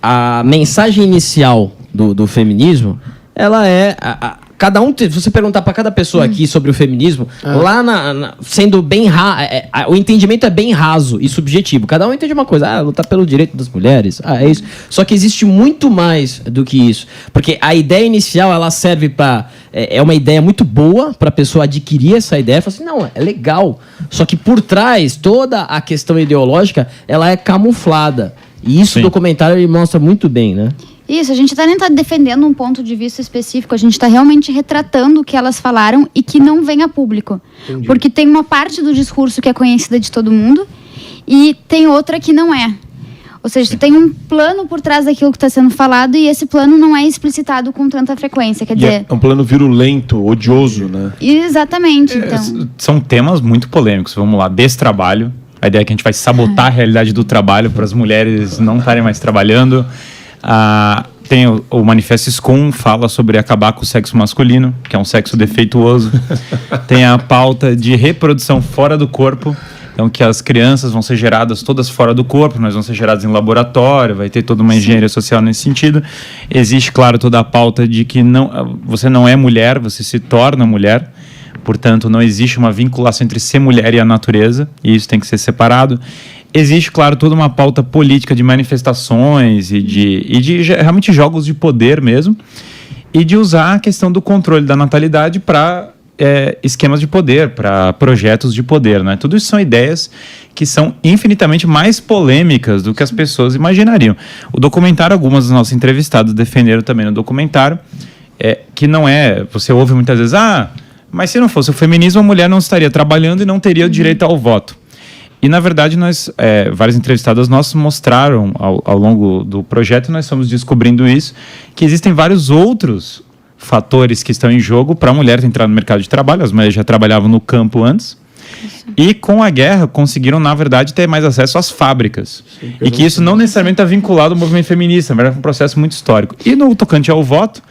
a mensagem inicial do feminismo, ela é... Cada um, se você perguntar para cada pessoa aqui sobre o feminismo, lá sendo bem o entendimento é bem raso e subjetivo. Cada um entende uma coisa, lutar pelo direito das mulheres, é isso. Só que existe muito mais do que isso, porque a ideia inicial ela serve para é uma ideia muito boa para a pessoa adquirir essa ideia, falar assim, não, é legal. Só que por trás toda a questão ideológica ela é camuflada e isso o documentário ele mostra muito bem, né? Isso, a gente nem está defendendo um ponto de vista específico, a gente está realmente retratando o que elas falaram e que não vem a público. Entendi. Porque tem uma parte do discurso que é conhecida de todo mundo e tem outra que não é. Ou seja, tem um plano por trás daquilo que está sendo falado e esse plano não é explicitado com tanta frequência. Quer dizer, é um plano virulento, odioso, né? Exatamente. Então. São temas muito polêmicos. Vamos lá, destrabalho. A ideia é que a gente vai sabotar a realidade do trabalho para as mulheres não estarem mais trabalhando. Tem o Manifesto SCOM, fala sobre acabar com o sexo masculino, que é um sexo defeituoso. Tem a pauta de reprodução fora do corpo, então que as crianças vão ser geradas todas fora do corpo, nós vamos ser geradas em laboratório, vai ter toda uma engenharia social nesse sentido. Existe, claro, toda a pauta de que você não é mulher, você se torna mulher. Portanto, não existe uma vinculação entre ser mulher e a natureza, e isso tem que ser separado. Existe, claro, toda uma pauta política de manifestações e de realmente jogos de poder mesmo, e de usar a questão do controle da natalidade para esquemas de poder, para projetos de poder, né? Tudo isso são ideias que são infinitamente mais polêmicas do que as pessoas imaginariam. O documentário, algumas dos nossos entrevistados defenderam também no documentário, que não é... Você ouve muitas vezes, mas se não fosse o feminismo, a mulher não estaria trabalhando e não teria o direito ao voto. E, na verdade, várias entrevistadas nossas mostraram ao longo do projeto, nós estamos descobrindo isso, que existem vários outros fatores que estão em jogo para a mulher entrar no mercado de trabalho. As mulheres já trabalhavam no campo antes. Isso. E, com a guerra, conseguiram, na verdade, ter mais acesso às fábricas. Sim, e que isso não necessariamente está vinculado ao movimento feminista, mas é um processo muito histórico. E, no tocante ao voto,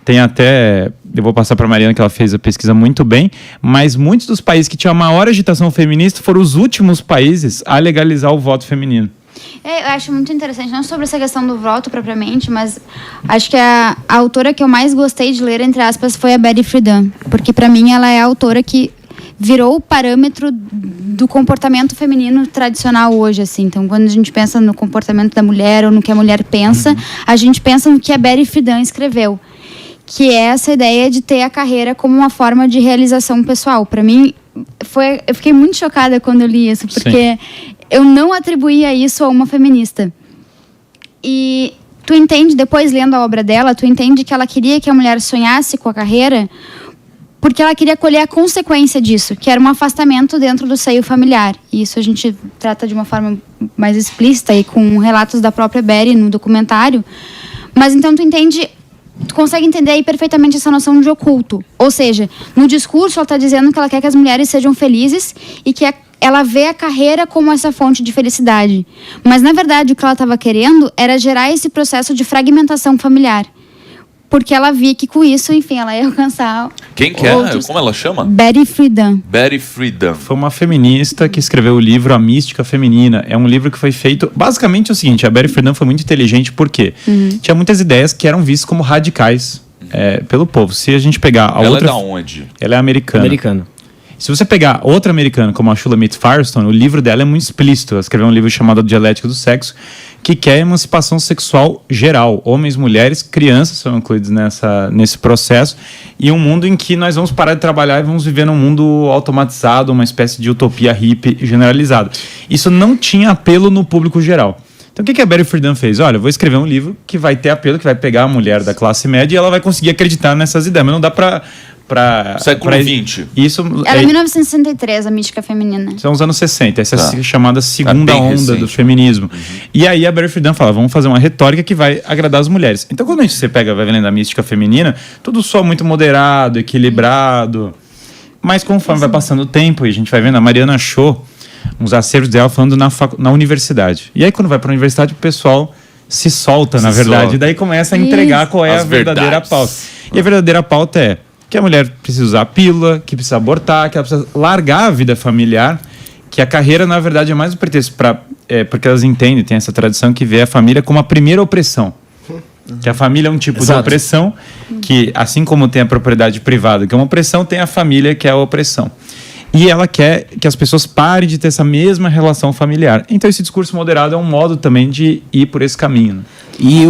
tem até... Eu vou passar para a Mariana, que ela fez a pesquisa muito bem, mas muitos dos países que tinham a maior agitação feminista foram os últimos países a legalizar o voto feminino. Eu acho muito interessante, não sobre essa questão do voto propriamente, mas acho que a autora que eu mais gostei de ler, entre aspas, foi a Betty Friedan, porque para mim ela é a autora que virou o parâmetro do comportamento feminino tradicional hoje, assim. Então, quando a gente pensa no comportamento da mulher ou no que a mulher pensa, a gente pensa no que a Betty Friedan escreveu, que é essa ideia de ter a carreira como uma forma de realização pessoal. Para mim, eu fiquei muito chocada quando eu li isso, porque eu não atribuía isso a uma feminista. E tu entende, depois lendo a obra dela, tu entende que ela queria que a mulher sonhasse com a carreira porque ela queria colher a consequência disso, que era um afastamento dentro do seio familiar. E isso a gente trata de uma forma mais explícita e com relatos da própria Betty no documentário. Mas então tu consegue entender aí perfeitamente essa noção de oculto. Ou seja, no discurso ela está dizendo que ela quer que as mulheres sejam felizes e que ela vê a carreira como essa fonte de felicidade. Mas, na verdade, o que ela estava querendo era gerar esse processo de fragmentação familiar. Porque ela via que com isso, enfim, ela ia alcançar... Quem que é? Como ela chama? Betty Friedan. Betty Friedan. Foi uma feminista que escreveu o livro A Mística Feminina. É um livro que foi feito... Basicamente é o seguinte, a Betty Friedan foi muito inteligente porque tinha muitas ideias que eram vistas como radicais pelo povo. Se a gente pegar... Ela é da onde? Ela é americana. Se você pegar outra americana, como a Shulamit Firestone, o livro dela é muito explícito. Ela escreveu um livro chamado Dialética do Sexo, que quer emancipação sexual geral. Homens, mulheres, crianças são incluídos nesse processo. E um mundo em que nós vamos parar de trabalhar e vamos viver num mundo automatizado, uma espécie de utopia hippie generalizada. Isso não tinha apelo no público geral. Então, o que a Betty Friedan fez? Olha, eu vou escrever um livro que vai ter apelo, que vai pegar a mulher da classe média e ela vai conseguir acreditar nessas ideias. Mas não dá para século XX. Isso era 1963, a mística feminina. São os anos 60. Essa é a chamada segunda onda recente do feminismo. E aí a Betty Friedan fala, vamos fazer uma retórica que vai agradar as mulheres. Então, quando você vai lendo a mística feminina, tudo só muito moderado, equilibrado. Mas conforme vai passando o tempo, e a gente vai vendo, a Mariana achou uns acervos dela falando na universidade. E aí, quando vai para a universidade, o pessoal se solta, na verdade. E daí começa a entregar qual é a verdadeira pauta. E a verdadeira pauta é que a mulher precisa usar a pílula, que precisa abortar, que ela precisa largar a vida familiar, que a carreira, na verdade, é mais um pretexto para porque elas entendem, tem essa tradição que vê a família como a primeira opressão. Que a família é um tipo de opressão, que assim como tem a propriedade privada, que é uma opressão, tem a família, que é a opressão. E ela quer que as pessoas parem de ter essa mesma relação familiar. Então esse discurso moderado é um modo também de ir por esse caminho. Né? E